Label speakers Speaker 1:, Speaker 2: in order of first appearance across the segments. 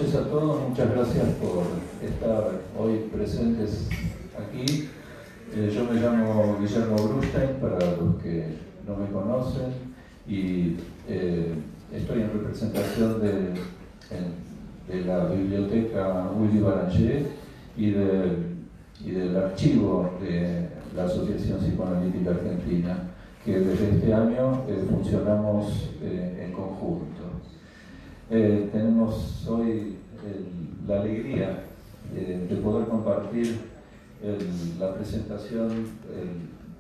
Speaker 1: noches a todos, muchas gracias por estar hoy presentes aquí. Yo me llamo Guillermo Brustein, para los que no me conocen, y estoy en representación de la biblioteca Willy Baranger y del archivo de la Asociación Psicoanalítica Argentina, que desde este año funcionamos en conjunto. Tenemos hoy la alegría de poder compartir la presentación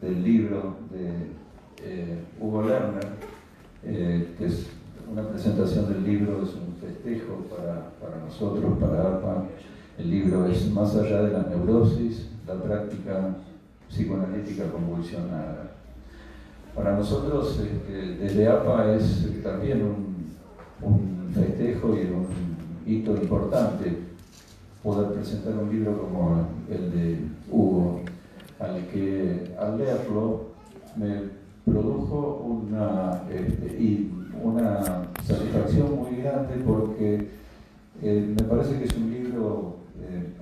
Speaker 1: del libro de Hugo Lerner, que es una presentación del libro, es un festejo para nosotros, para APA. El libro es Más allá de la neurosis, la práctica psicoanalítica convulsionada. Para nosotros, desde APA, es también un festejo y un hito importante poder presentar un libro como el de Hugo, al leerlo me produjo una satisfacción muy grande, porque me parece que es un libro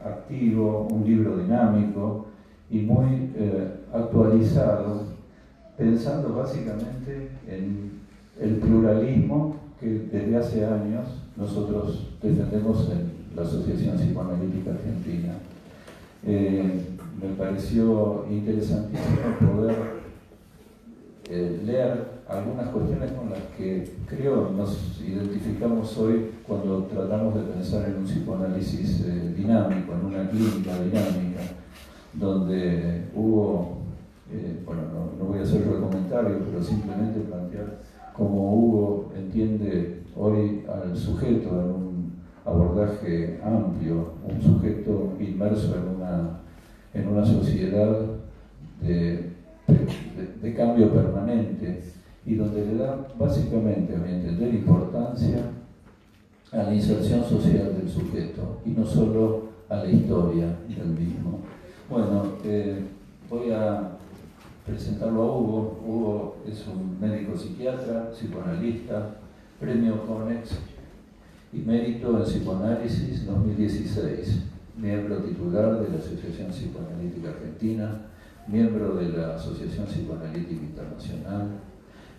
Speaker 1: activo, un libro dinámico y muy actualizado, pensando básicamente en el pluralismo que desde hace años nosotros defendemos en la Asociación Psicoanalítica Argentina. Me pareció interesantísimo poder leer algunas cuestiones con las que creo nos identificamos hoy cuando tratamos de pensar en un psicoanálisis dinámico, en una clínica dinámica, donde hubo, no voy a hacer el comentario, pero simplemente plantear cómo Hugo entiende hoy al sujeto en un abordaje amplio, un sujeto inmerso en una sociedad de cambio permanente, y donde le da básicamente, a mi entender, importancia a la inserción social del sujeto y no solo a la historia del mismo. Bueno, voy a presentarlo a Hugo. Hugo es un médico psiquiatra, psicoanalista, premio Konex y mérito en psicoanálisis 2016, miembro titular de la Asociación Psicoanalítica Argentina, miembro de la Asociación Psicoanalítica Internacional,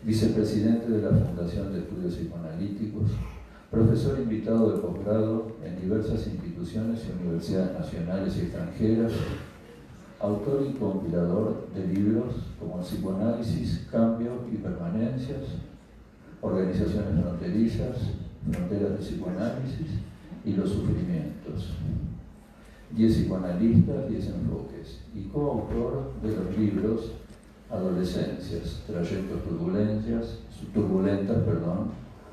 Speaker 1: vicepresidente de la Fundación de Estudios Psicoanalíticos, profesor invitado de posgrado en diversas instituciones y universidades nacionales y extranjeras, autor y compilador de libros como El psicoanálisis, cambio y permanencias, Organizaciones fronterizas, Fronteras de psicoanálisis y los sufrimientos, 10 psicoanalistas, 10 enfoques, y coautor de los libros Adolescencias, Trayectos turbulentas,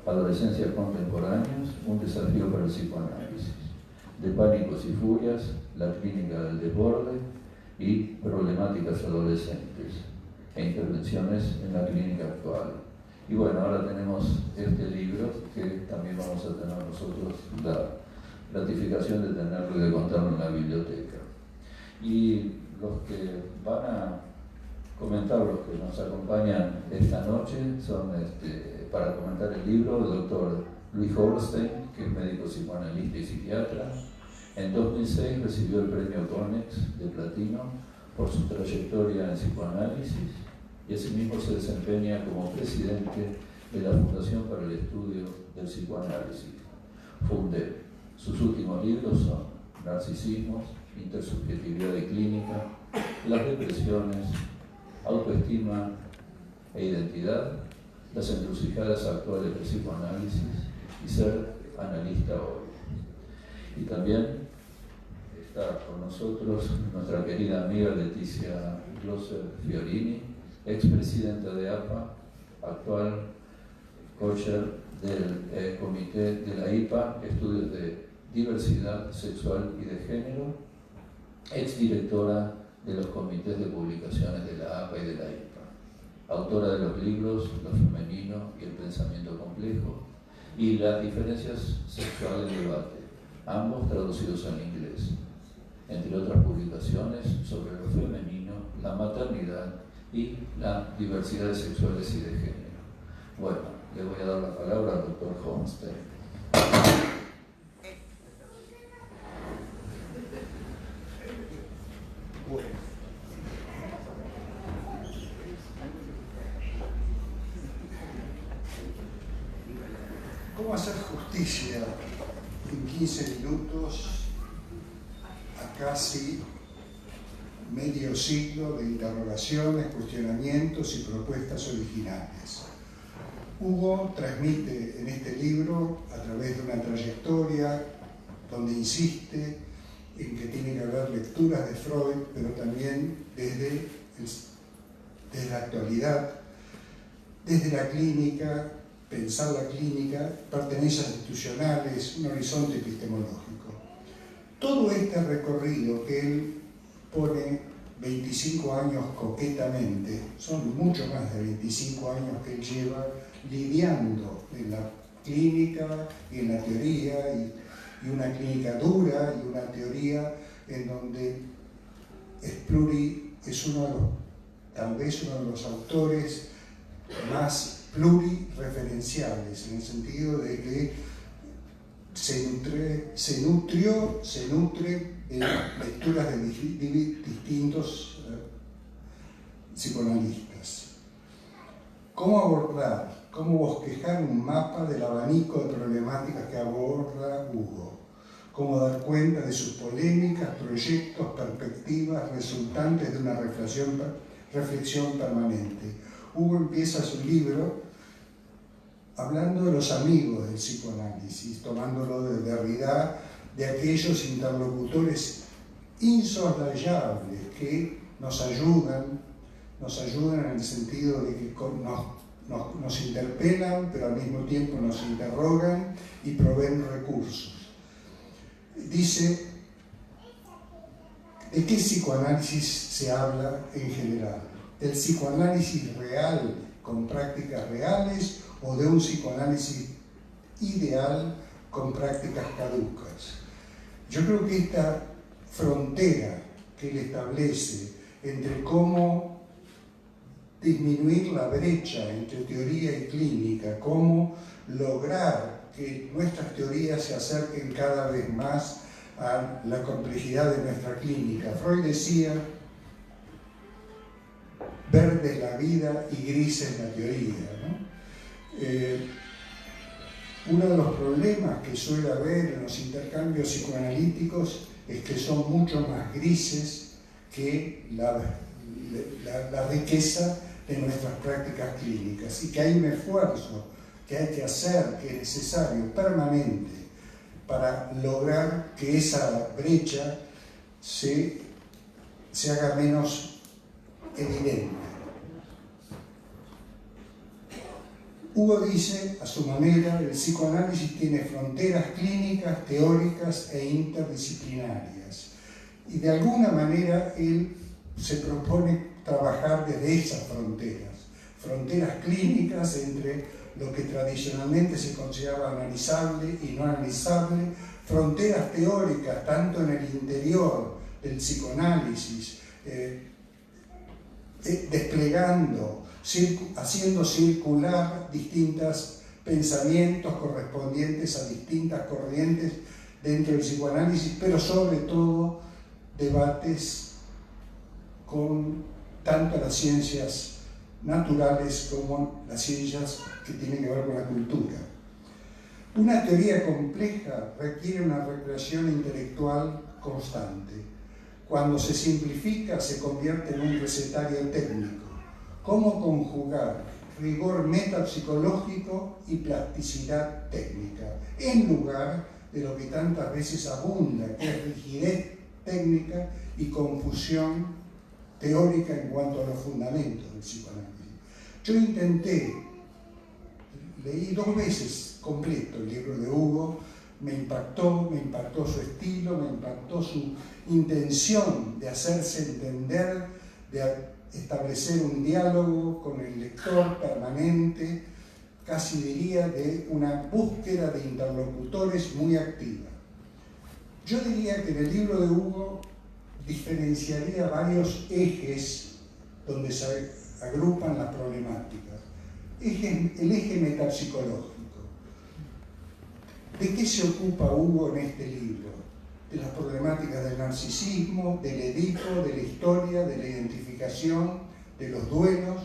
Speaker 1: Adolescencias contemporáneos, un desafío para el psicoanálisis, De pánicos y furias, La clínica del desborde y Problemáticas adolescentes e intervenciones en la clínica actual. Y bueno, ahora tenemos este libro que también vamos a tener nosotros la gratificación de tenerlo y de contarlo en la biblioteca. Y los que van a comentar, los que nos acompañan esta noche, son para comentar el libro el doctor Luis Holstein, que es médico psicoanalista y psiquiatra. En 2006 recibió el premio Konex de platino por su trayectoria en psicoanálisis, y asimismo se desempeña como presidente de la Fundación para el Estudio del Psicoanálisis, FUNDEP. Sus últimos libros son Narcisismos, Intersubjetividad y Clínica, Las depresiones, Autoestima e Identidad, Las encrucijadas actuales del psicoanálisis y Ser analista hoy. Y también está con nosotros nuestra querida amiga Leticia Glosser Fiorini, expresidenta de APA, actual coacher del comité de la IPA, Estudios de Diversidad Sexual y de Género, exdirectora de los comités de publicaciones de la APA y de la IPA, autora de los libros Lo femenino y el pensamiento complejo y Las diferencias sexuales en debate, ambos traducidos al inglés, entre otras publicaciones sobre lo femenino, la maternidad y las diversidades sexuales y de género. Bueno, le voy a dar la palabra al doctor Holstein.
Speaker 2: ¿Cómo hacer justicia en 15 minutos a casi medio siglo de interrogaciones, cuestionamientos y propuestas originales? Hugo transmite en este libro, a través de una trayectoria donde insiste en que tiene que haber lecturas de Freud, pero también desde la actualidad, desde la clínica, pensar la clínica, pertenencias institucionales, un horizonte epistemológico. Todo este recorrido que él pone 25 años coquetamente, son mucho más de 25 años que él lleva lidiando en la clínica y en la teoría, y una clínica dura y una teoría en donde es tal vez uno de los autores más plurireferenciales, en el sentido de que se nutre de lecturas de distintos psicoanalistas. ¿Cómo abordar, cómo bosquejar un mapa del abanico de problemáticas que aborda Hugo? ¿Cómo dar cuenta de sus polémicas, proyectos, perspectivas resultantes de una reflexión permanente? Hugo empieza su libro hablando de los amigos del psicoanálisis, tomándolo de Derrida, de aquellos interlocutores insoslayables que nos ayudan en el sentido de que nos interpelan, pero al mismo tiempo nos interrogan y proveen recursos. Dice, ¿de qué psicoanálisis se habla en general? ¿Del psicoanálisis real con prácticas reales o de un psicoanálisis ideal con prácticas caducas? Yo creo que esta frontera que él establece entre cómo disminuir la brecha entre teoría y clínica, cómo lograr que nuestras teorías se acerquen cada vez más a la complejidad de nuestra clínica. Freud decía, verde es la vida y gris es la teoría, ¿no? Uno de los problemas que suele haber en los intercambios psicoanalíticos es que son mucho más grises que la riqueza de nuestras prácticas clínicas, y que hay un esfuerzo que hay que hacer, que es necesario, permanente, para lograr que esa brecha se haga menos evidente. Hugo dice, a su manera, el psicoanálisis tiene fronteras clínicas, teóricas e interdisciplinarias. Y de alguna manera él se propone trabajar desde esas fronteras clínicas entre lo que tradicionalmente se consideraba analizable y no analizable, fronteras teóricas tanto en el interior del psicoanálisis, desplegando, haciendo circular distintos pensamientos correspondientes a distintas corrientes dentro del psicoanálisis, pero sobre todo debates con tanto las ciencias naturales como las ciencias que tienen que ver con la cultura. Una teoría compleja requiere una recreación intelectual constante. Cuando se simplifica, se convierte en un recetario técnico. ¿Cómo conjugar rigor metapsicológico y plasticidad técnica, en lugar de lo que tantas veces abunda, que es rigidez técnica y confusión teórica en cuanto a los fundamentos del psicoanálisis? Yo leí 2 veces completo el libro de Hugo, me impactó su estilo, me impactó su intención de hacerse entender, de establecer un diálogo con el lector permanente, casi diría de una búsqueda de interlocutores muy activa. Yo diría que en el libro de Hugo diferenciaría varios ejes donde se agrupan las problemáticas. El eje metapsicológico. ¿De qué se ocupa Hugo en este libro? De las problemáticas del narcisismo, del Edipo, de la historia, de la identificación, de los duelos,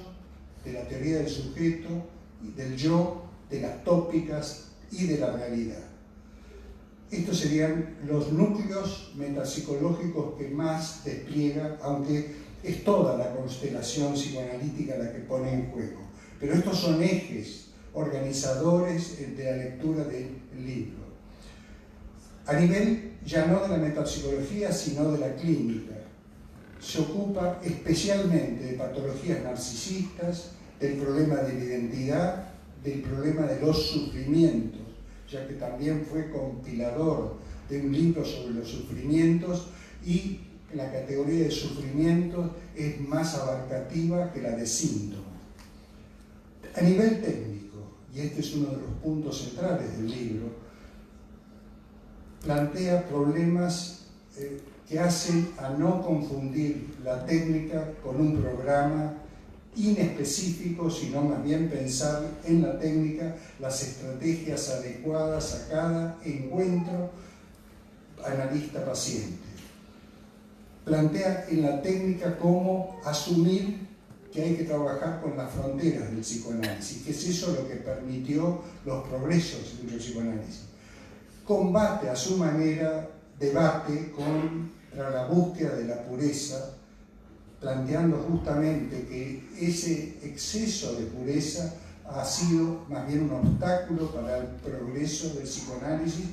Speaker 2: de la teoría del sujeto, del yo, de las tópicas y de la realidad. Estos serían los núcleos metapsicológicos que más despliega, aunque es toda la constelación psicoanalítica la que pone en juego. Pero estos son ejes organizadores de la lectura del libro. A nivel ya no de la metapsicología, sino de la clínica. Se ocupa especialmente de patologías narcisistas, del problema de la identidad, del problema de los sufrimientos, ya que también fue compilador de un libro sobre los sufrimientos, y la categoría de sufrimientos es más abarcativa que la de síntomas. A nivel técnico, y este es uno de los puntos centrales del libro, plantea problemas que hacen a no confundir la técnica con un programa inespecífico, sino más bien pensar en la técnica las estrategias adecuadas a cada encuentro analista-paciente. Plantea en la técnica cómo asumir que hay que trabajar con las fronteras del psicoanálisis, que es eso lo que permitió los progresos del psicoanálisis. Combate a su manera, debate contra la búsqueda de la pureza, planteando justamente que ese exceso de pureza ha sido más bien un obstáculo para el progreso del psicoanálisis,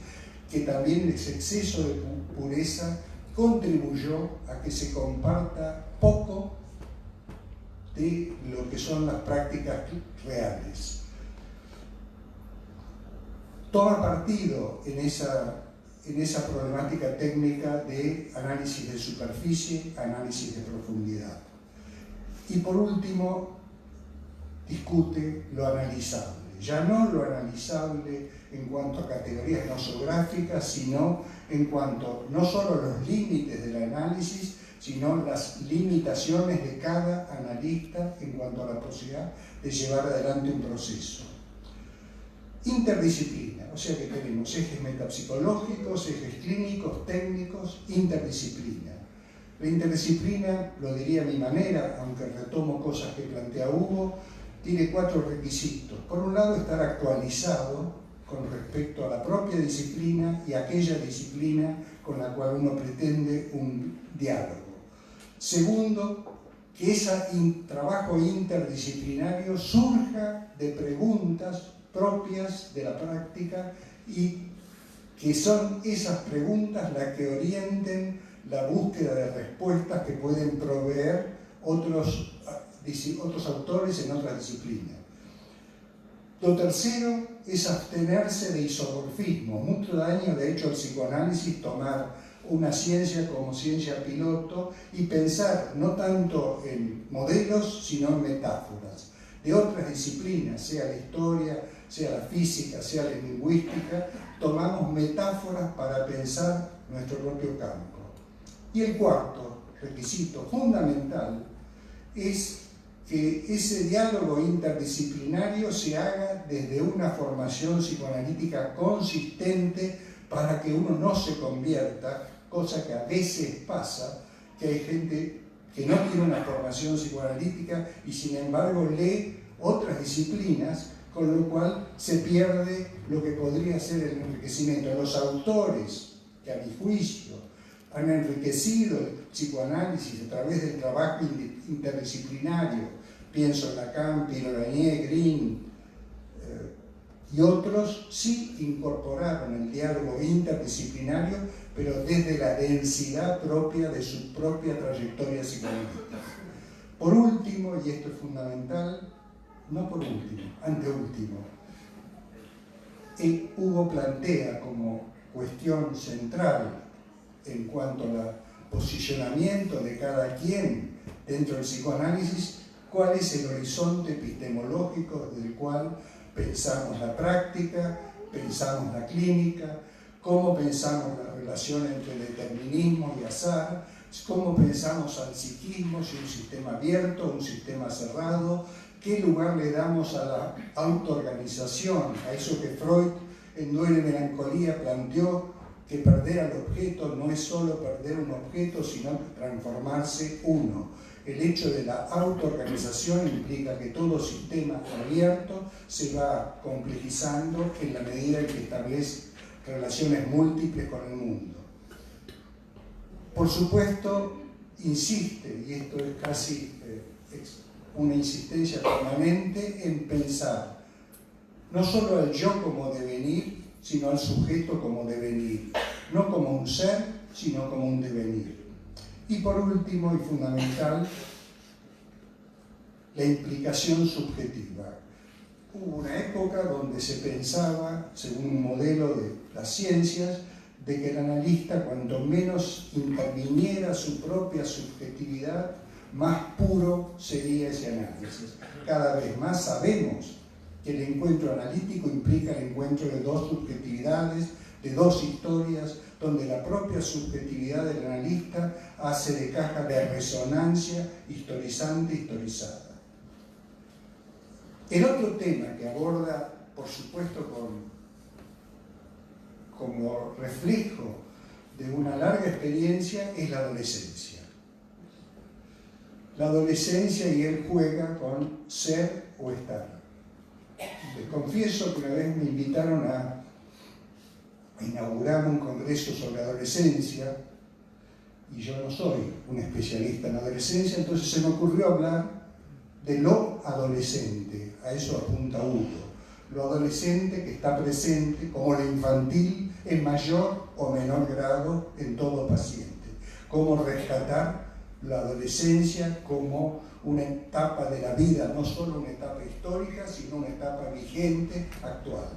Speaker 2: que también ese exceso de pureza contribuyó a que se comparta poco de lo que son las prácticas reales. Toma partido en esa problemática técnica de análisis de superficie, análisis de profundidad. Y por último, discute lo analizable. Ya no lo analizable en cuanto a categorías nosográficas, sino en cuanto no solo a los límites del análisis, sino las limitaciones de cada analista en cuanto a la posibilidad de llevar adelante un proceso. Interdisciplina, o sea que tenemos ejes metapsicológicos, ejes clínicos, técnicos, interdisciplina. La interdisciplina, lo diría a mi manera, aunque retomo cosas que plantea Hugo, tiene 4 requisitos. Por un lado, estar actualizado con respecto a la propia disciplina y aquella disciplina con la cual uno pretende un diálogo. Segundo, que ese trabajo interdisciplinario surja de preguntas propias de la práctica y que son esas preguntas las que orienten la búsqueda de respuestas que pueden proveer otros autores en otras disciplinas. Lo tercero es abstenerse de isomorfismo. Mucho daño, de hecho, al psicoanálisis tomar una ciencia como ciencia piloto y pensar no tanto en modelos, sino en metáforas de otras disciplinas, sea la historia, sea la física, sea la lingüística. Tomamos metáforas para pensar nuestro propio campo. Y el cuarto requisito fundamental es que ese diálogo interdisciplinario se haga desde una formación psicoanalítica consistente para que uno no se convierta, cosa que a veces pasa, que hay gente que no tiene una formación psicoanalítica y sin embargo lee otras disciplinas, con lo cual se pierde lo que podría ser el enriquecimiento. Los autores que a mi juicio han enriquecido el psicoanálisis a través del trabajo interdisciplinario, pienso en Lacan, Pirolanier, Green y otros, sí incorporaron el diálogo interdisciplinario, pero desde la densidad propia de su propia trayectoria psicoanalítica. Por último, y esto es fundamental, no por último, anteúltimo, Hugo plantea como cuestión central en cuanto al posicionamiento de cada quien dentro del psicoanálisis, cuál es el horizonte epistemológico del cual pensamos la práctica, pensamos la clínica, cómo pensamos la relación entre determinismo y azar, cómo pensamos al psiquismo, si un sistema abierto, un sistema cerrado, qué lugar le damos a la autoorganización, a eso que Freud en Duelo y Melancolía planteó, que perder al objeto no es solo perder un objeto, sino transformarse uno. El hecho de la autoorganización implica que todo sistema abierto se va complejizando en la medida en que establece relaciones múltiples con el mundo. Por supuesto, insiste, y esto es casi una insistencia permanente, en pensar no solo al yo como devenir, sino al sujeto como devenir, no como un ser, sino como un devenir. Y por último y fundamental, la implicación subjetiva. Hubo una época donde se pensaba, según un modelo de las ciencias, de que el analista, cuanto menos interviniera su propia subjetividad, más puro sería ese análisis. Cada vez más sabemos que el encuentro analítico implica el encuentro de dos subjetividades, de dos historias, donde la propia subjetividad del analista hace de caja de resonancia historizante-historizada. El otro tema que aborda, por supuesto, como reflejo de una larga experiencia, es la adolescencia. La adolescencia, y él juega con ser o estar. Les confieso que una vez me invitaron a inaugurar un congreso sobre adolescencia, y yo no soy un especialista en adolescencia, entonces se me ocurrió hablar de lo adolescente. A eso apunta Hugo. Lo adolescente que está presente, como lo infantil, en mayor o menor grado en todo paciente. Cómo rescatar la adolescencia como una etapa de la vida, no solo una etapa histórica, sino una etapa vigente, actual.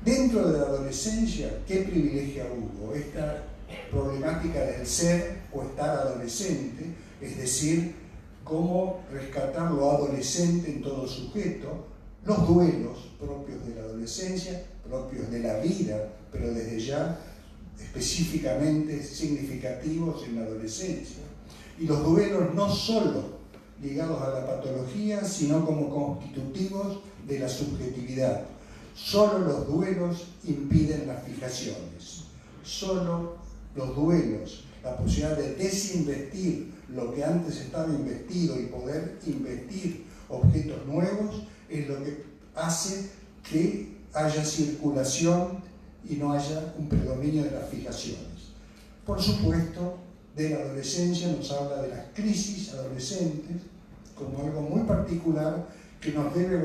Speaker 2: Dentro de la adolescencia, ¿qué privilegia Hugo? Esta problemática del ser o estar adolescente, es decir, cómo rescatar lo adolescente en todo sujeto, los duelos propios de la adolescencia, propios de la vida, pero desde ya específicamente significativos en la adolescencia. Y los duelos no solo ligados a la patología, sino como constitutivos de la subjetividad. Solo los duelos impiden las fijaciones. Solo los duelos, la posibilidad de desinvestir lo que antes estaba investido y poder investir objetos nuevos, es lo que hace que haya circulación y no haya un predominio de las fijaciones. Por supuesto, de la adolescencia nos habla de las crisis adolescentes como algo muy particular que nos debe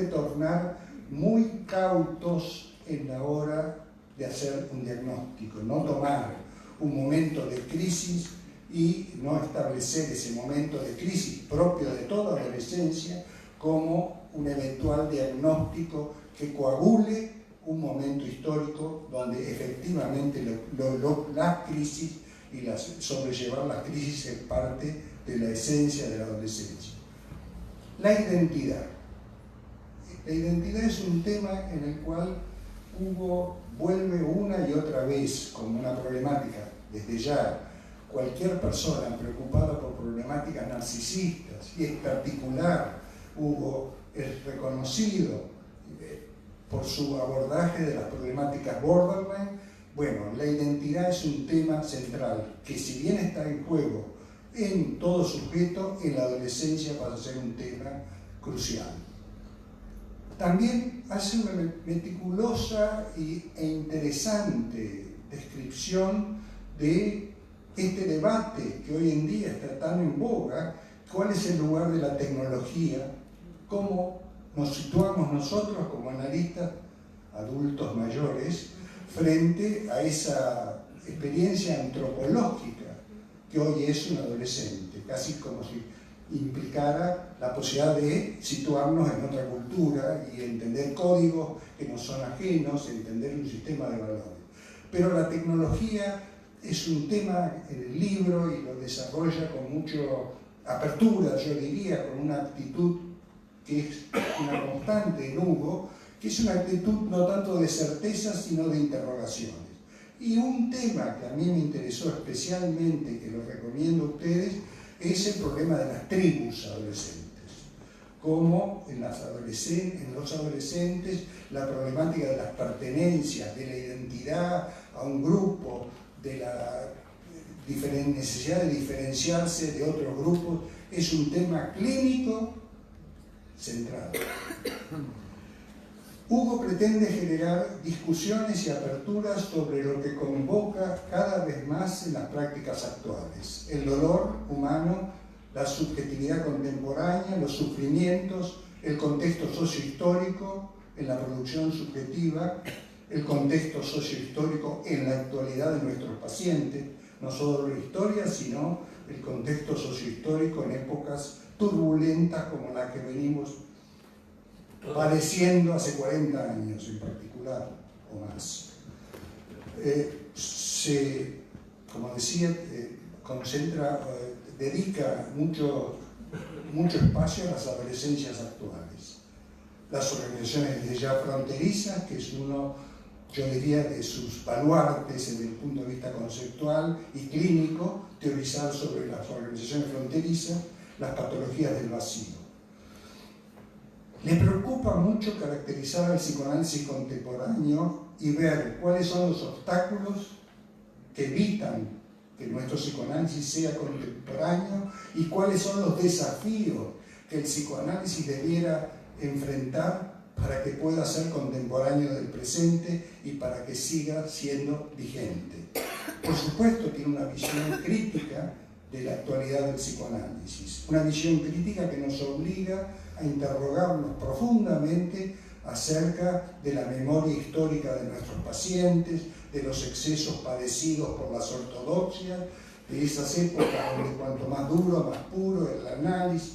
Speaker 2: tornar muy cautos en la hora de hacer un diagnóstico, no tomar un momento de crisis y no establecer ese momento de crisis propio de toda adolescencia como un eventual diagnóstico que coagule un momento histórico donde efectivamente las crisis y sobrellevar las crisis es parte de la esencia de la adolescencia. La identidad. La identidad es un tema en el cual Hugo vuelve una y otra vez como una problemática. Desde ya, cualquier persona preocupada por problemáticas narcisistas, y en particular Hugo es reconocido por su abordaje de las problemáticas borderline. Bueno, la identidad es un tema central que, si bien está en juego en todo sujeto, en la adolescencia pasa a ser un tema crucial. También hace una meticulosa e interesante descripción de este debate que hoy en día está tan en boga: cuál es el lugar de la tecnología, cómo nos situamos nosotros como analistas adultos mayores frente a esa experiencia antropológica que hoy es un adolescente, casi como si implicara la posibilidad de situarnos en otra cultura y entender códigos que nos son ajenos, entender un sistema de valores. Pero la tecnología es un tema en el libro y lo desarrolla con mucha apertura, yo diría, con una actitud que es una constante en Hugo, que es una actitud no tanto de certeza, sino de interrogaciones. Y un tema que a mí me interesó especialmente, que lo recomiendo a ustedes, es el problema de las tribus adolescentes. Cómo en los adolescentes la problemática de las pertenencias, de la identidad a un grupo, de necesidad de diferenciarse de otros grupos, es un tema clínico central. Hugo pretende generar discusiones y aperturas sobre lo que convoca cada vez más en las prácticas actuales: el dolor humano, la subjetividad contemporánea, los sufrimientos, el contexto sociohistórico en la producción subjetiva, el contexto sociohistórico en la actualidad de nuestros pacientes, no solo la historia, sino el contexto sociohistórico en épocas turbulentas como la que venimos padeciendo hace 40 años en particular, o más. Como decía, dedica mucho espacio a las adolescencias actuales. Las organizaciones ya fronterizas, que es uno, yo diría, de sus baluartes desde el punto de vista conceptual y clínico, teorizar sobre las organizaciones fronterizas, las patologías del vacío. Le preocupa mucho caracterizar al psicoanálisis contemporáneo y ver cuáles son los obstáculos que evitan que nuestro psicoanálisis sea contemporáneo y cuáles son los desafíos que el psicoanálisis debiera enfrentar para que pueda ser contemporáneo del presente y para que siga siendo vigente. Por supuesto, tiene una visión crítica de la actualidad del psicoanálisis, una visión crítica que nos obliga a interrogarnos profundamente acerca de la memoria histórica de nuestros pacientes, de los excesos padecidos por las ortodoxias, de esas épocas donde cuanto más duro, más puro el análisis,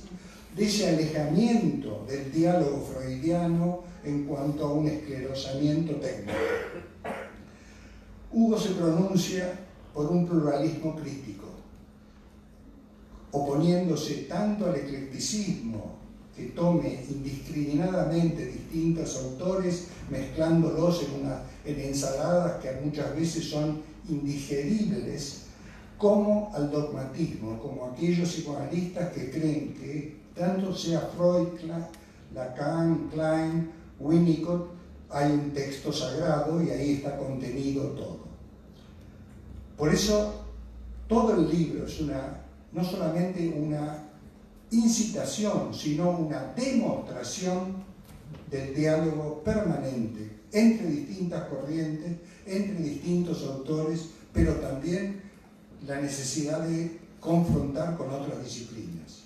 Speaker 2: de ese alejamiento del diálogo freudiano en cuanto a un esclerosamiento técnico. Hugo se pronuncia por un pluralismo crítico, oponiéndose tanto al eclecticismo que tome indiscriminadamente distintos autores, mezclándolos en ensaladas que muchas veces son indigeribles, como al dogmatismo, como aquellos psicoanalistas que creen que tanto sea Freud, Lacan, Klein, Winnicott, hay un texto sagrado y ahí está contenido todo. Por eso todo el libro es no solamente una incitación, sino una demostración del diálogo permanente entre distintas corrientes, entre distintos autores, pero también la necesidad de confrontar con otras disciplinas.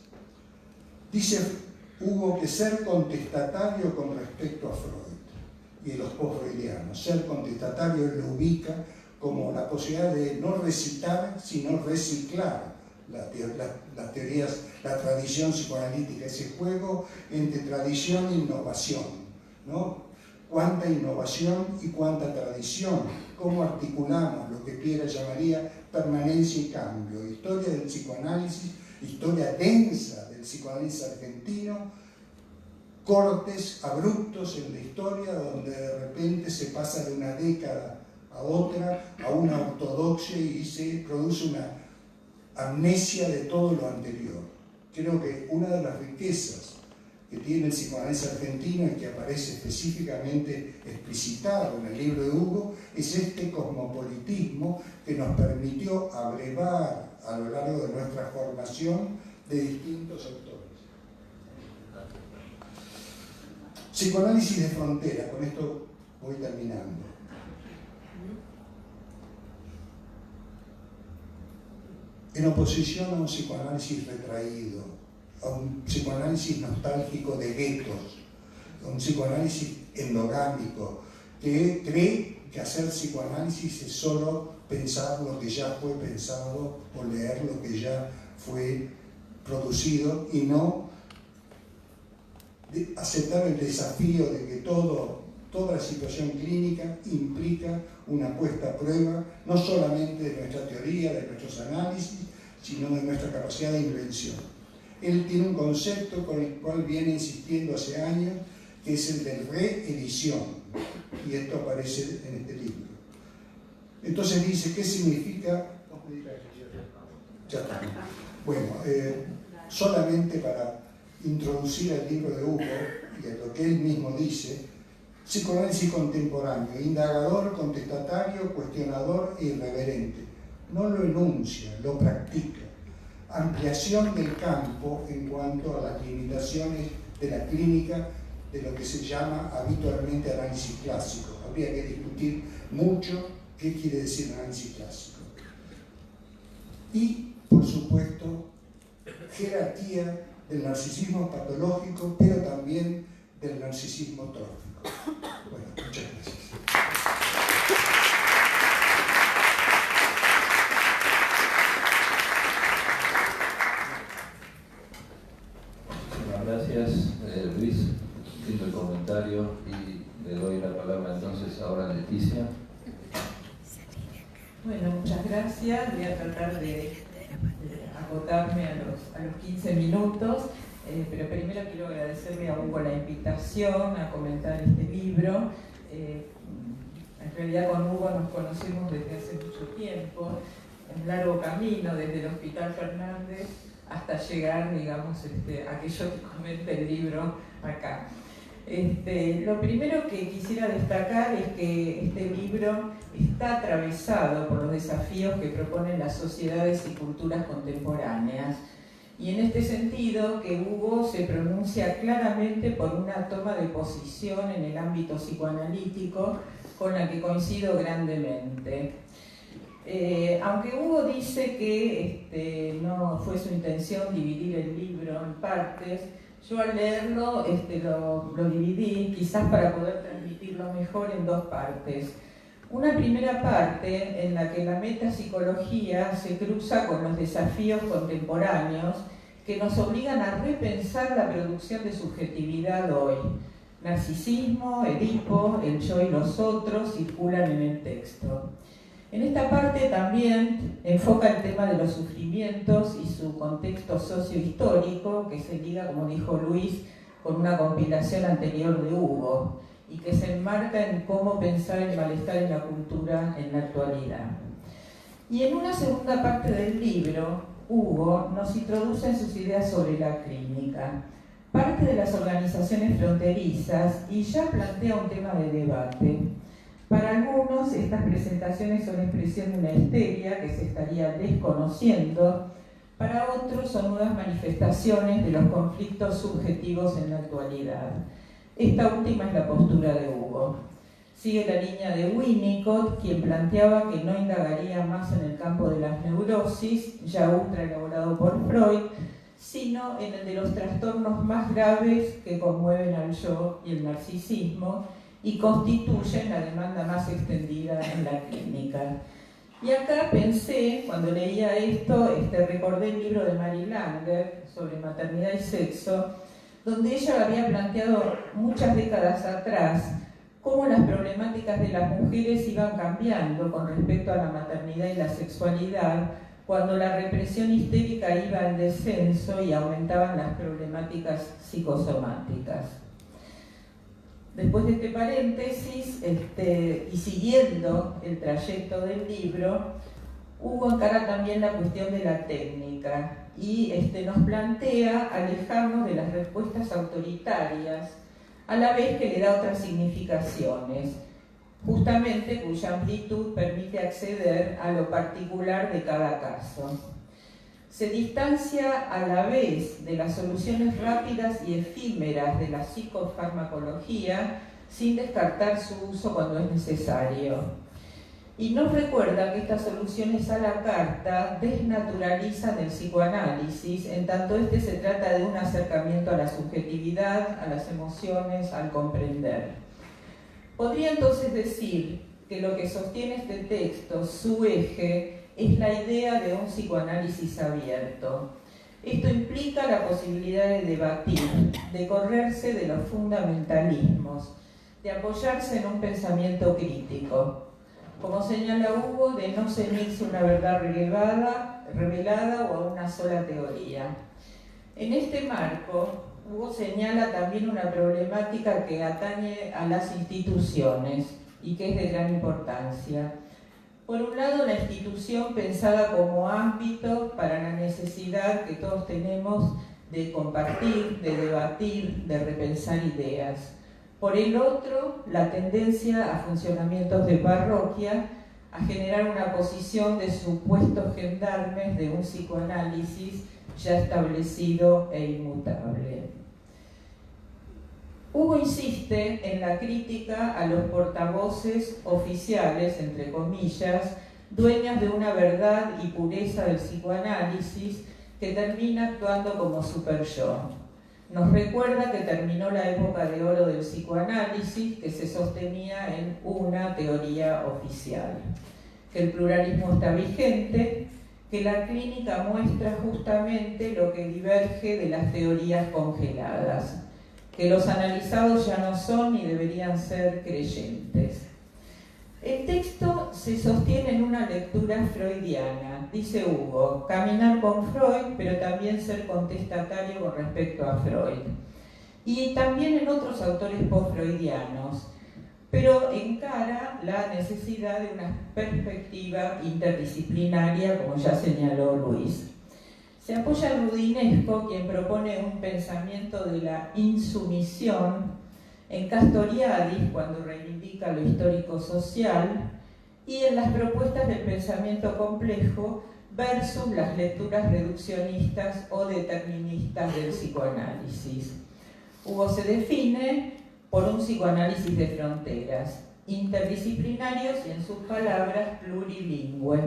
Speaker 2: Dice Hugo que ser contestatario con respecto a Freud y los post-freudianos, ser contestatario lo ubica como la posibilidad de no recitar, sino reciclar las teorías, la tradición psicoanalítica, ese juego entre tradición e innovación, ¿no? Cuánta innovación y cuánta tradición, cómo articulamos lo que Piera llamaría permanencia y cambio, historia del psicoanálisis, historia densa del psicoanálisis argentino, cortes abruptos en la historia donde de repente se pasa de una década a otra, a una ortodoxia y se produce una amnesia de todo lo anterior. Creo que una de las riquezas que tiene el psicoanálisis argentino y que aparece específicamente explicitado en el libro de Hugo es este cosmopolitismo que nos permitió abrevar a lo largo de nuestra formación de distintos autores. Psicoanálisis de frontera, con esto voy terminando. En oposición a un psicoanálisis retraído, a un psicoanálisis nostálgico de guetos, a un psicoanálisis endogámico, que cree que hacer psicoanálisis es solo pensar lo que ya fue pensado o leer lo que ya fue producido y no aceptar el desafío de que toda la situación clínica implica una puesta a prueba, no solamente de nuestra teoría, de nuestros análisis, sino de nuestra capacidad de invención. Él tiene un concepto con el cual viene insistiendo hace años, que es el de reedición, y esto aparece en este libro. Entonces dice, ¿qué significa? Ya está. Bueno, solamente para introducir al libro de Hugo y a lo que él mismo dice, psicoanálisis contemporáneo, indagador, contestatario, cuestionador e irreverente. no lo enuncia, lo practica. Ampliación del campo en cuanto a las limitaciones de la clínica de lo que se llama habitualmente análisis clásico. Habría que discutir mucho qué quiere decir análisis clásico. Y, por supuesto, jerarquía del narcisismo patológico, pero también del narcisismo trófico. Bueno, muchas gracias.
Speaker 1: Gracias, Luis, lindo el comentario, y le doy la palabra entonces ahora a Leticia.
Speaker 3: Bueno, muchas gracias. Voy a tratar de acotarme a los 15 minutos, pero primero quiero agradecerle a Hugo la invitación a comentar este libro. En realidad con Hugo nos conocimos desde hace mucho tiempo, un largo camino desde el Hospital Fernández hasta llegar, digamos, a que yo comente el libro acá. Lo primero que quisiera destacar es que este libro está atravesado por los desafíos que proponen las sociedades y culturas contemporáneas, y en este sentido que Hugo se pronuncia claramente por una toma de posición en el ámbito psicoanalítico con la que coincido grandemente. Aunque Hugo dice que no fue su intención dividir el libro en partes, yo al leerlo lo dividí, quizás para poder transmitirlo mejor, en dos partes. Una primera parte en la que la metapsicología se cruza con los desafíos contemporáneos que nos obligan a repensar la producción de subjetividad hoy. Narcisismo, Edipo, el yo y los otros circulan en el texto. En esta parte también enfoca el tema de los sufrimientos y su contexto sociohistórico, que se liga, como dijo Luis, con una compilación anterior de Hugo, y que se enmarca en cómo pensar el malestar en la cultura en la actualidad. Y en una segunda parte del libro, Hugo nos introduce en sus ideas sobre la clínica, parte de las organizaciones fronterizas, y ya plantea un tema de debate. Para algunos, estas presentaciones son expresión de una histeria que se estaría desconociendo. Para otros, son nuevas manifestaciones de los conflictos subjetivos en la actualidad. Esta última es la postura de Hugo. Sigue la línea de Winnicott, quien planteaba que no indagaría más en el campo de las neurosis, ya ultra elaborado por Freud, sino en el de los trastornos más graves que conmueven al yo y el narcisismo, y constituyen la demanda más extendida en la clínica. Y acá pensé, cuando leía esto, recordé el libro de Mary Langer sobre maternidad y sexo, donde ella había planteado muchas décadas atrás cómo las problemáticas de las mujeres iban cambiando con respecto a la maternidad y la sexualidad, cuando la represión histérica iba en descenso y aumentaban las problemáticas psicosomáticas. Después de este paréntesis, y siguiendo el trayecto del libro, Hugo encara también la cuestión de la técnica y nos plantea alejarnos de las respuestas autoritarias, a la vez que le da otras significaciones, justamente cuya amplitud permite acceder a lo particular de cada caso. Se distancia a la vez de las soluciones rápidas y efímeras de la psicofarmacología sin descartar su uso cuando es necesario. Y nos recuerda que estas soluciones a la carta desnaturalizan el psicoanálisis, en tanto se trata de un acercamiento a la subjetividad, a las emociones, al comprender. Podría entonces decir que lo que sostiene este texto, su eje, es la idea de un psicoanálisis abierto. Esto implica la posibilidad de debatir, de correrse de los fundamentalismos, de apoyarse en un pensamiento crítico. Como señala Hugo, de no ceñirse una verdad revelada o a una sola teoría. En este marco, Hugo señala también una problemática que atañe a las instituciones y que es de gran importancia. Por un lado, la institución pensada como ámbito para la necesidad que todos tenemos de compartir, de debatir, de repensar ideas. Por el otro, la tendencia a funcionamientos de parroquia, a generar una posición de supuestos gendarmes de un psicoanálisis ya establecido e inmutable. Hugo insiste en la crítica a los portavoces oficiales, entre comillas, dueños de una verdad y pureza del psicoanálisis que termina actuando como super-yo. Nos recuerda que terminó la época de oro del psicoanálisis, que se sostenía en una teoría oficial, que el pluralismo está vigente, que la clínica muestra justamente lo que diverge de las teorías congeladas, que los analizados ya no son ni deberían ser creyentes. El texto se sostiene en una lectura freudiana, dice Hugo, caminar con Freud, pero también ser contestatario con respecto a Freud. Y también en otros autores post-freudianos, pero encara la necesidad de una perspectiva interdisciplinaria, como ya señaló Luis. Se apoya en Rudinesco, quien propone un pensamiento de la insumisión, en Castoriadis, cuando reivindica lo histórico-social, y en las propuestas del pensamiento complejo versus las lecturas reduccionistas o deterministas del psicoanálisis. Hugo se define por un psicoanálisis de fronteras, interdisciplinarios y, en sus palabras, plurilingüe.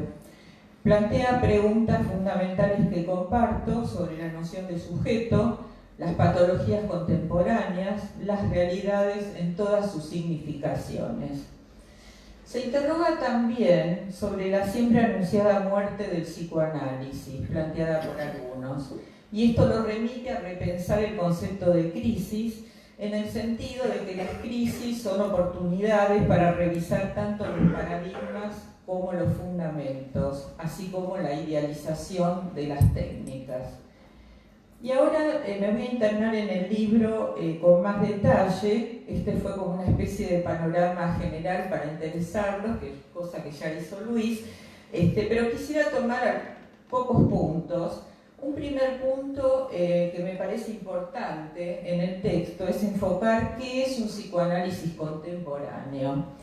Speaker 3: Plantea preguntas fundamentales que comparto sobre la noción de sujeto, las patologías contemporáneas, las realidades en todas sus significaciones. Se interroga también sobre la siempre anunciada muerte del psicoanálisis, planteada por algunos, y esto lo remite a repensar el concepto de crisis, en el sentido de que las crisis son oportunidades para revisar tanto los paradigmas como los fundamentos, así como la idealización de las técnicas. Y ahora me voy a internar en el libro con más detalle. Este fue como una especie de panorama general para interesarlos, que es cosa que ya hizo Luis, pero quisiera tomar pocos puntos. Un primer punto que me parece importante en el texto es enfocar qué es un psicoanálisis contemporáneo.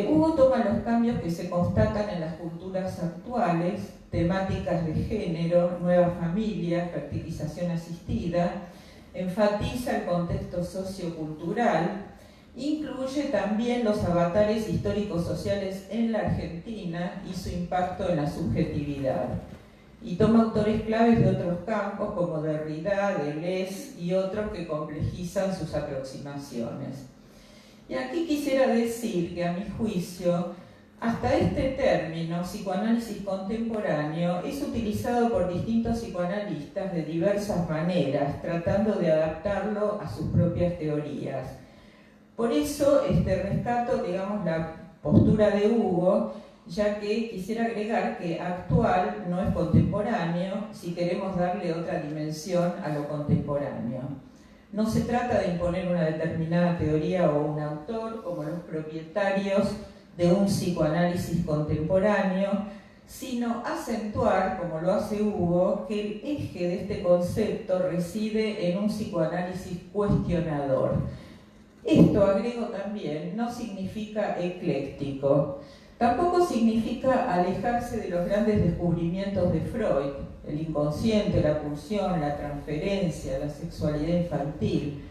Speaker 3: Hugo toma los cambios que se constatan en las culturas actuales, temáticas de género, nuevas familias, fertilización asistida, enfatiza el contexto sociocultural, incluye también los avatares históricos sociales en la Argentina y su impacto en la subjetividad. Y toma autores claves de otros campos como Derrida, Deleuze y otros que complejizan sus aproximaciones. Y aquí quisiera decir que, a mi juicio, hasta este término, psicoanálisis contemporáneo, es utilizado por distintos psicoanalistas de diversas maneras, tratando de adaptarlo a sus propias teorías. Por eso rescato, digamos, la postura de Hugo, ya que quisiera agregar que actual no es contemporáneo si queremos darle otra dimensión a lo contemporáneo. No se trata de imponer una determinada teoría o un autor como los propietarios de un psicoanálisis contemporáneo, sino acentuar, como lo hace Hugo, que el eje de este concepto reside en un psicoanálisis cuestionador. Esto, agrego también, no significa ecléctico. Tampoco significa alejarse de los grandes descubrimientos de Freud, el inconsciente, la pulsión, la transferencia, la sexualidad infantil,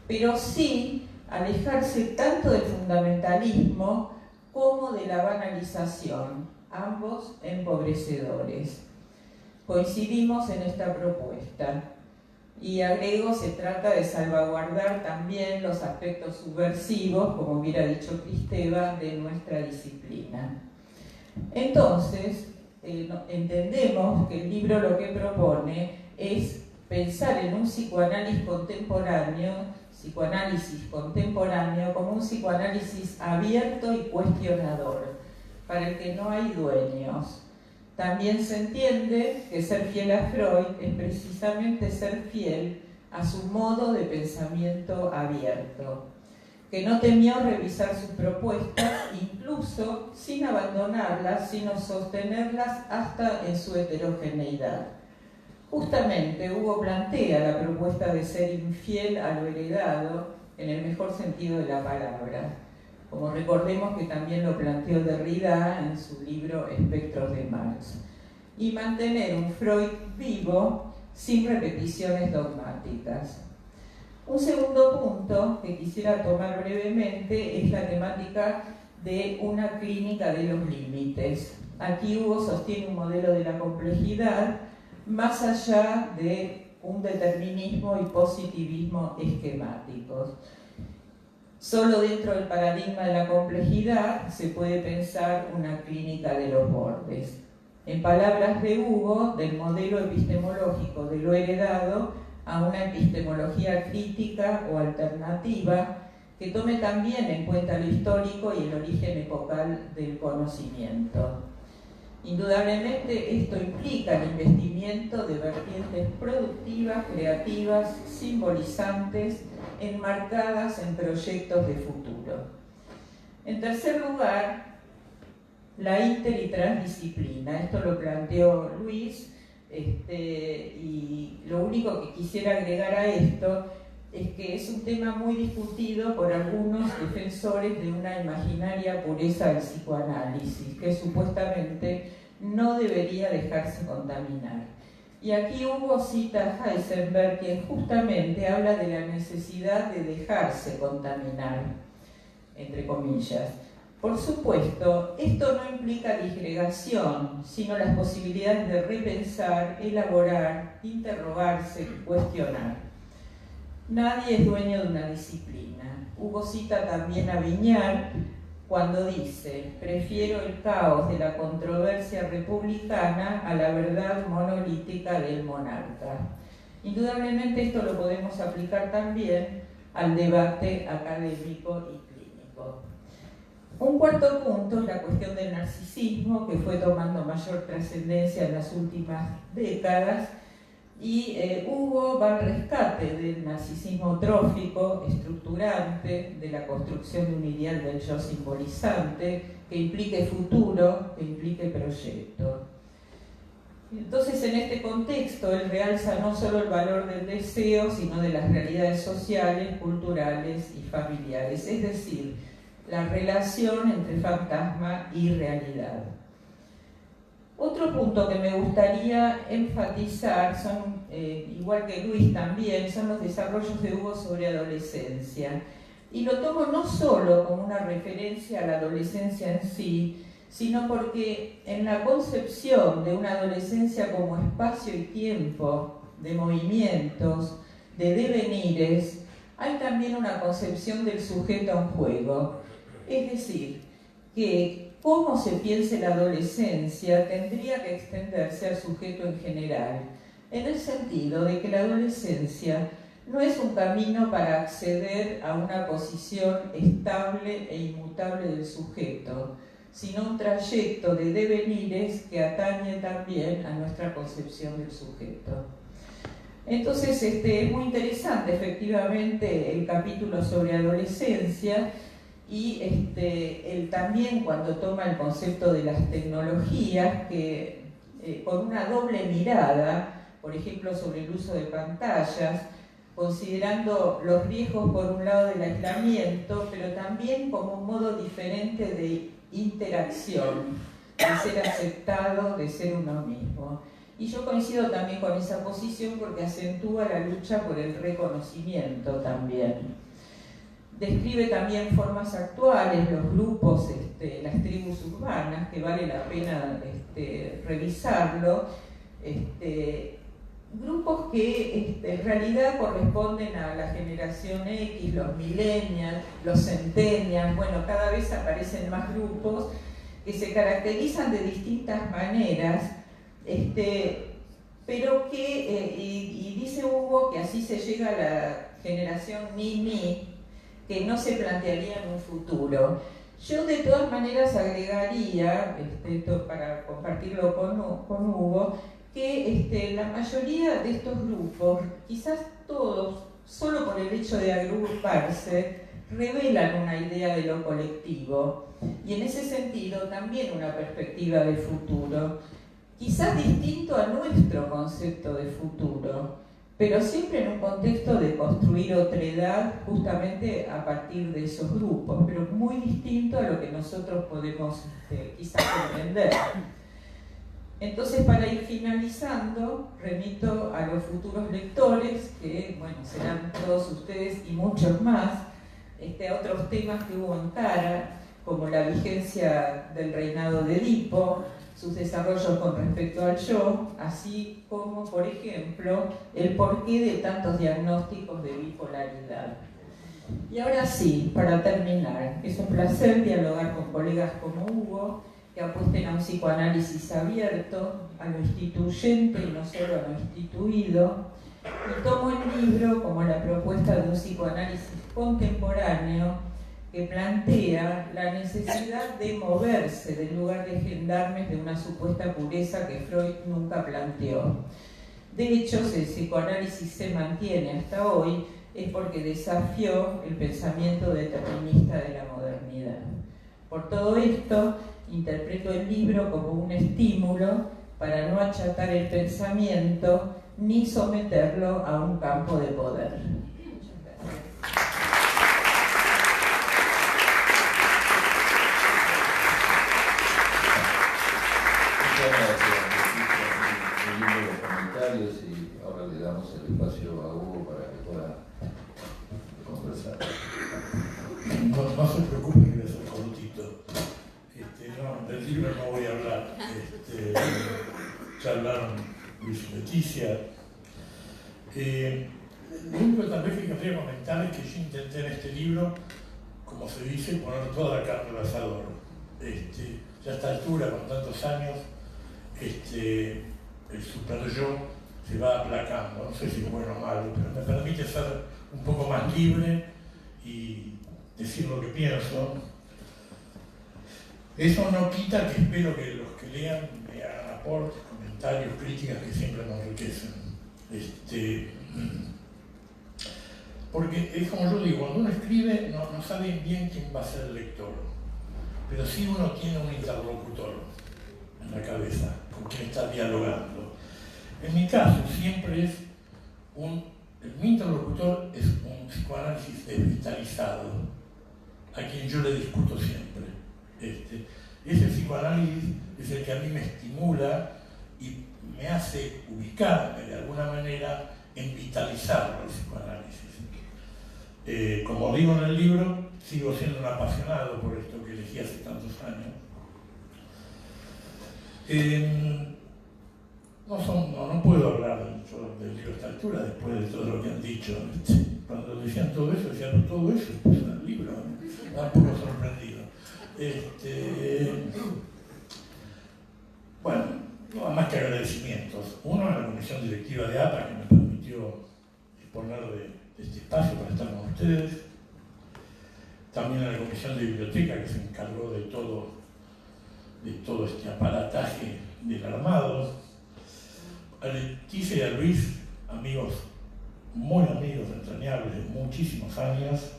Speaker 3: pero sí alejarse tanto del fundamentalismo como de la banalización, ambos empobrecedores. Coincidimos en esta propuesta. Y agrego, se trata de salvaguardar también los aspectos subversivos, como hubiera dicho Kristeva, de nuestra disciplina. Entonces, entendemos que el libro lo que propone es pensar en un psicoanálisis contemporáneo como un psicoanálisis abierto y cuestionador, para el que no hay dueños. También se entiende que ser fiel a Freud es precisamente ser fiel a su modo de pensamiento abierto, que no temió revisar sus propuestas, incluso sin abandonarlas, sino sostenerlas hasta en su heterogeneidad. Justamente Hugo plantea la propuesta de ser infiel a lo heredado, en el mejor sentido de la palabra. como recordemos que también lo planteó Derrida en su libro Espectros de Marx, y mantener un Freud vivo sin repeticiones dogmáticas. Un segundo punto que quisiera tomar brevemente es la temática de una clínica de los límites. Aquí Hugo sostiene un modelo de la complejidad más allá de un determinismo y positivismo esquemáticos. Solo dentro del paradigma de la complejidad se puede pensar una clínica de los bordes. En palabras de Hugo, del modelo epistemológico de lo heredado a una epistemología crítica o alternativa que tome también en cuenta lo histórico y el origen epocal del conocimiento. Indudablemente esto implica el investimiento de vertientes productivas, creativas, simbolizantes, enmarcadas en proyectos de futuro. En tercer lugar, la inter y transdisciplina. Esto lo planteó Luis, y lo único que quisiera agregar a esto es que es un tema muy discutido por algunos defensores de una imaginaria pureza del psicoanálisis, que supuestamente no debería dejarse contaminar. Y aquí Hugo cita a Heisenberg, quien justamente habla de la necesidad de dejarse contaminar, entre comillas. Por supuesto, esto no implica disgregación, sino las posibilidades de repensar, elaborar, interrogarse y cuestionar. Nadie es dueño de una disciplina. Hugo cita también a Viñar cuando dice: prefiero el caos de la controversia republicana a la verdad monolítica del monarca. Indudablemente esto lo podemos aplicar también al debate académico y clínico. Un cuarto punto es la cuestión del narcisismo, que fue tomando mayor trascendencia en las últimas décadas, y Hugo va al rescate del narcisismo trófico, estructurante, de la construcción de un ideal del yo simbolizante, que implique futuro, que implique proyecto. Entonces, en este contexto, él realza no solo el valor del deseo, sino de las realidades sociales, culturales y familiares, es decir, la relación entre fantasma y realidad. Otro punto que me gustaría enfatizar, son, igual que Luis también, son los desarrollos de Hugo sobre adolescencia. Y lo tomo no solo como una referencia a la adolescencia en sí, sino porque en la concepción de una adolescencia como espacio y tiempo, de movimientos, de devenires, hay también una concepción del sujeto en juego. Es decir, que cómo se piense la adolescencia tendría que extenderse al sujeto en general, en el sentido de que la adolescencia no es un camino para acceder a una posición estable e inmutable del sujeto, sino un trayecto de devenires que atañe también a nuestra concepción del sujeto. Entonces, es muy interesante efectivamente el capítulo sobre adolescencia, y él también cuando toma el concepto de las tecnologías, que con una doble mirada, por ejemplo sobre el uso de pantallas, considerando los riesgos por un lado del aislamiento, pero también como un modo diferente de interacción, de ser aceptado, de ser uno mismo. Y yo coincido también con esa posición porque acentúa la lucha por el reconocimiento también. Describe también formas actuales, los grupos, las tribus urbanas, que vale la pena revisarlo. Grupos que en realidad corresponden a la generación X, los millennials, los centennials, bueno, cada vez aparecen más grupos que se caracterizan de distintas maneras, pero que, y dice Hugo que así se llega a la generación ni-ni, que no se plantearía en un futuro. Yo de todas maneras agregaría, esto para compartirlo con Hugo, que la mayoría de estos grupos, quizás todos, solo por el hecho de agruparse, revelan una idea de lo colectivo y en ese sentido también una perspectiva de futuro, quizás distinto a nuestro concepto de futuro, pero siempre en un contexto de construir otredad justamente a partir de esos grupos, pero muy distinto a lo que nosotros podemos quizás comprender. Entonces, para ir finalizando, remito a los futuros lectores, que bueno, serán todos ustedes y muchos más, a otros temas que hubo en Cara, como la vigencia del reinado de Edipo, sus desarrollos con respecto al yo, así como, por ejemplo, el porqué de tantos diagnósticos de bipolaridad. Y ahora sí, para terminar, es un placer dialogar con colegas como Hugo, que apuesten a un psicoanálisis abierto, a lo instituyente y no solo a lo instituido, y tomo el libro como la propuesta de un psicoanálisis contemporáneo que plantea la necesidad de moverse del lugar de gendarmes de una supuesta pureza que Freud nunca planteó. De hecho, si el psicoanálisis se mantiene hasta hoy, es porque desafió el pensamiento determinista de la modernidad. Por todo esto, interpreto el libro como un estímulo para no achatar el pensamiento ni someterlo a un campo de poder.
Speaker 1: Muchas gracias. Muy lindos los comentarios y ahora le damos el espacio a Hugo para que pueda conversar.
Speaker 4: No se preocupe que voy a ser cortito. Del libro no voy a hablar. Ya hablaron Luis y Leticia. Lo único tal vez que querría comentar es que yo intenté en este libro, como se dice, poner toda la carne al asador. Ya a esta altura, con tantos años, el super yo se va aplacando. No sé si es bueno o malo, pero me permite ser un poco más libre y decir lo que pienso. Eso no quita que espero que los que lean me hagan aportes, comentarios, críticas que siempre nos enriquecen. Porque es como yo digo, cuando uno escribe no saben bien quién va a ser el lector, pero sí uno tiene un interlocutor en la cabeza con quien está dialogando. En mi caso siempre es mi interlocutor es un psicoanálisis desvitalizado, a quien yo le discuto siempre. Ese psicoanálisis es el que a mí me estimula y me hace ubicarme de alguna manera en vitalizarlo el psicoanálisis. Como digo en el libro, sigo siendo un apasionado por esto que elegí hace tantos años. No puedo hablar del libro a esta altura después de todo lo que han dicho. Cuando decían todo eso, decían todo eso, pues en el libro, estaba un poco sorprendido. Bueno, no más que agradecimientos. Uno a la comisión directiva de APA que me permitió disponer de este espacio para estar con ustedes. También a la comisión de biblioteca que se encargó de todo este aparataje del armado. A Leticia y a Luis, amigos, muy amigos entrañables de muchísimos años,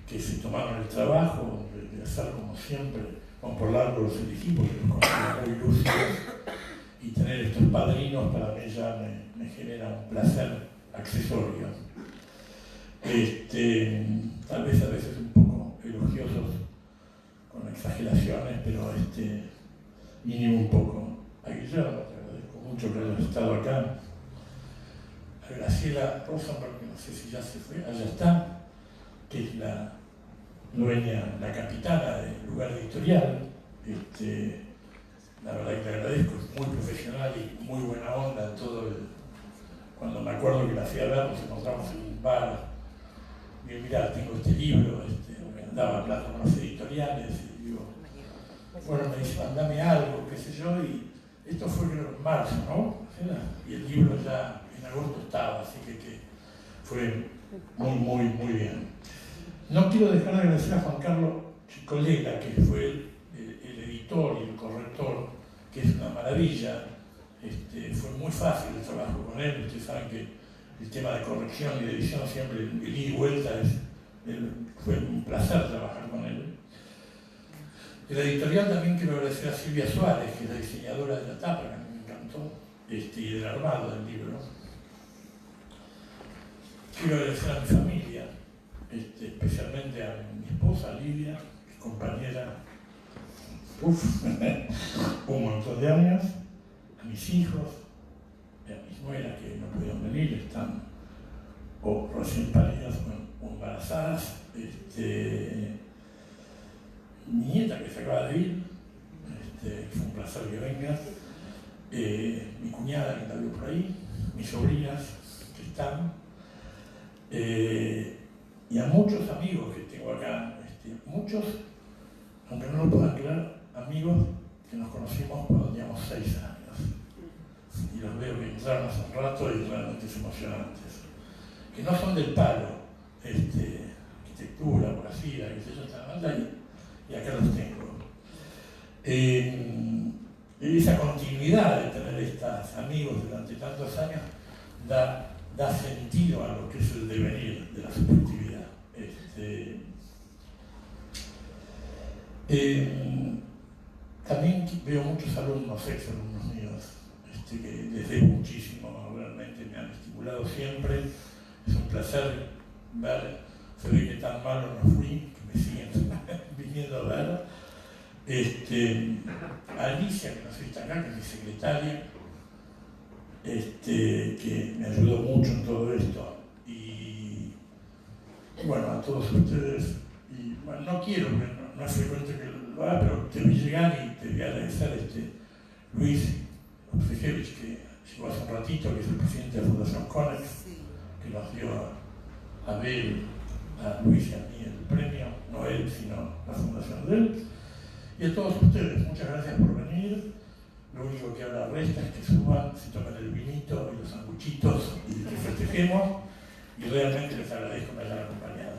Speaker 4: que se tomaron el trabajo de hacer como siempre, como por largo los elegí porque los considero muy lúcidos, y tener estos padrinos para mí ya me genera un placer accesorio. Tal vez a veces un poco elogiosos con exageraciones, pero ni un poco. A Guillermo te agradezco mucho que hayas estado acá. A Graciela Rosenberg, que no sé si ya se fue, allá está, que es la dueña, la capitana del lugar editorial. La verdad que le agradezco, es muy profesional y muy buena onda en todo Cuando me acuerdo que la fui a ver, nos encontramos en un bar. Y digo, mirá, tengo este libro, andaba hablando con los editoriales, y digo, bueno, me dice, mandame algo, qué sé yo, y esto fue creo en marzo, ¿no? Y el libro ya en agosto estaba, así que fue muy bien. No quiero dejar de agradecer a Juan Carlos Chicolela, que fue el editor y el corrector, que es una maravilla. Fue muy fácil el trabajo con él. Ustedes saben que el tema de corrección y de edición siempre, el ida y vuelta, fue un placer trabajar con él. De la editorial también quiero agradecer a Silvia Suárez, que es la diseñadora de la tapa, que a mí me encantó, y del armado del libro. quiero agradecer a mi familia, especialmente a mi esposa Lidia, mi compañera un montón de años, a mis hijos, a mis nueras que no pudieron venir, están o recién paridas o embarazadas, mi nieta que se acaba de ir, fue un placer que venga, mi cuñada que la veo por ahí, mis sobrinas que están, y a muchos amigos que tengo acá, muchos, aunque no lo puedan creer, amigos que nos conocimos cuando teníamos 6 años. Y los veo que entraron hace un rato y realmente es emocionante. Que no son del palo, arquitectura, abogacía, qué sé yo, esta banda, y acá los tengo. Esa continuidad de tener estos amigos durante tantos años da sentido a lo que es el devenir de la subjetividad. También veo muchos alumnos, ex-alumnos míos, que les debo muchísimo, realmente me han estimulado siempre. Es un placer ver, se ve que tan malo no fui, que me siguen viniendo a ver. Alicia, que no sé si está acá, que es mi secretaria, que me ayudó mucho en todo esto. Y bueno, a todos ustedes, y bueno, no quiero, porque no es frecuente que lo haga, pero te vi llegar y te voy a agradecer Luis Obsejevich, que llegó hace un ratito, que es el presidente de la Fundación Conex, que nos dio a Abel, a Luis y a mí el premio, no él, sino la fundación de él. Y a todos ustedes, muchas gracias por venir. Lo único que ahora resta es que suban, se tomen el vinito y los sanguchitos y que festejemos. Y realmente les agradezco que me hayan acompañado.